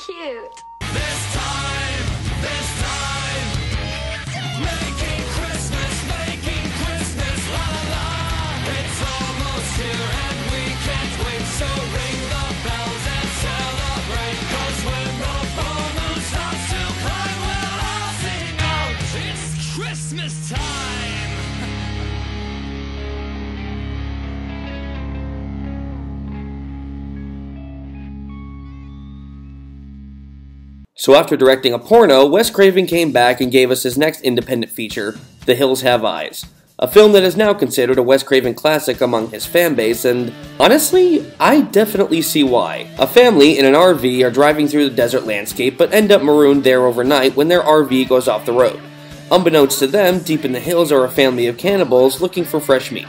cute. This time, making Christmas, la la la. It's almost here and we can't wait, so ring the bells and celebrate. 'Cause when the full moon starts to climb, we'll all sing out, it's Christmas time. So after directing a porno, Wes Craven came back and gave us his next independent feature, The Hills Have Eyes, a film that is now considered a Wes Craven classic among his fanbase, and honestly, I definitely see why. A family in an RV are driving through the desert landscape but end up marooned there overnight when their RV goes off the road. Unbeknownst to them, deep in the hills are a family of cannibals looking for fresh meat.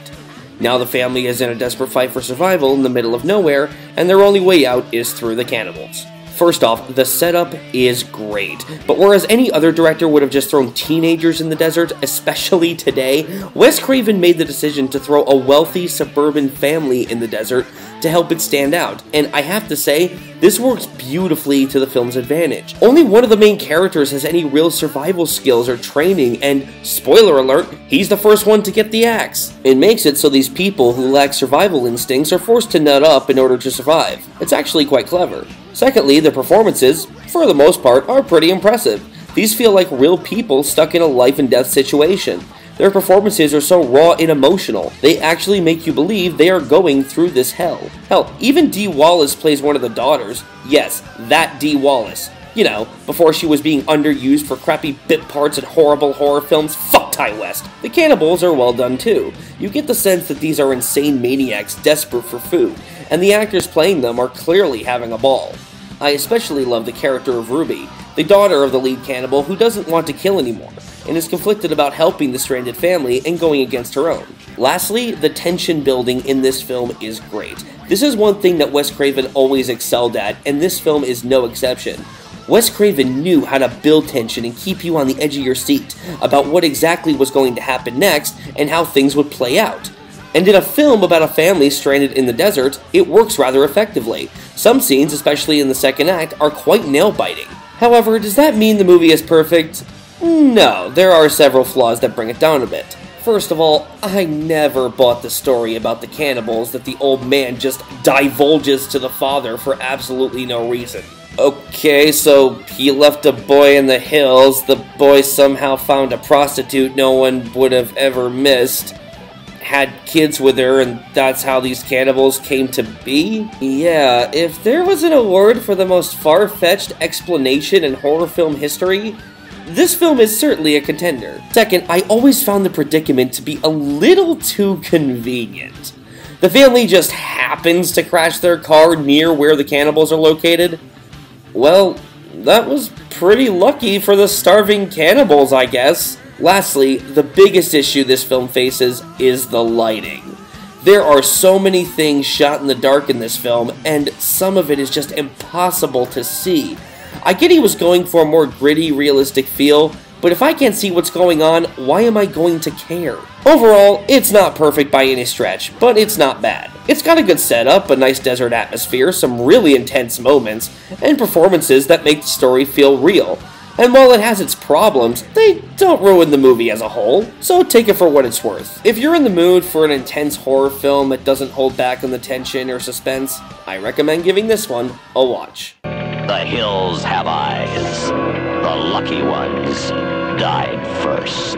Now the family is in a desperate fight for survival in the middle of nowhere, and their only way out is through the cannibals. First off, the setup is great, but whereas any other director would have just thrown teenagers in the desert, especially today, Wes Craven made the decision to throw a wealthy suburban family in the desert to help it stand out, and I have to say, this works beautifully to the film's advantage. Only one of the main characters has any real survival skills or training, and spoiler alert, he's the first one to get the axe. It makes it so these people who lack survival instincts are forced to nut up in order to survive. It's actually quite clever. Secondly, the performances, for the most part, are pretty impressive. These feel like real people stuck in a life and death situation. Their performances are so raw and emotional, they actually make you believe they are going through this hell. Hell, even Dee Wallace plays one of the daughters. Yes, that Dee Wallace. You know, before she was being underused for crappy bit parts in horrible horror films. Fuck Ty West. The cannibals are well done too. You get the sense that these are insane maniacs desperate for food, and the actors playing them are clearly having a ball. I especially love the character of Ruby, the daughter of the lead cannibal who doesn't want to kill anymore, and is conflicted about helping the stranded family and going against her own. Lastly, the tension building in this film is great. This is one thing that Wes Craven always excelled at, and this film is no exception. Wes Craven knew how to build tension and keep you on the edge of your seat about what exactly was going to happen next and how things would play out. And in a film about a family stranded in the desert, it works rather effectively. Some scenes, especially in the second act, are quite nail-biting. However, does that mean the movie is perfect? No, there are several flaws that bring it down a bit. First of all, I never bought the story about the cannibals that the old man just divulges to the father for absolutely no reason. Okay, so he left a boy in the hills, the boy somehow found a prostitute no one would have ever missed, had kids with her, and that's how these cannibals came to be? Yeah, if there was an award for the most far-fetched explanation in horror film history, this film is certainly a contender. Second, I always found the predicament to be a little too convenient. The family just happens to crash their car near where the cannibals are located. Well, that was pretty lucky for the starving cannibals, I guess. Lastly, the biggest issue this film faces is the lighting. There are so many things shot in the dark in this film, and some of it is just impossible to see. I get he was going for a more gritty, realistic feel, but if I can't see what's going on, why am I going to care? Overall, it's not perfect by any stretch, but it's not bad. It's got a good setup, a nice desert atmosphere, some really intense moments, and performances that make the story feel real. And while it has its problems, they don't ruin the movie as a whole, so take it for what it's worth. If you're in the mood for an intense horror film that doesn't hold back on the tension or suspense, I recommend giving this one a watch. The hills have eyes. The lucky ones died first.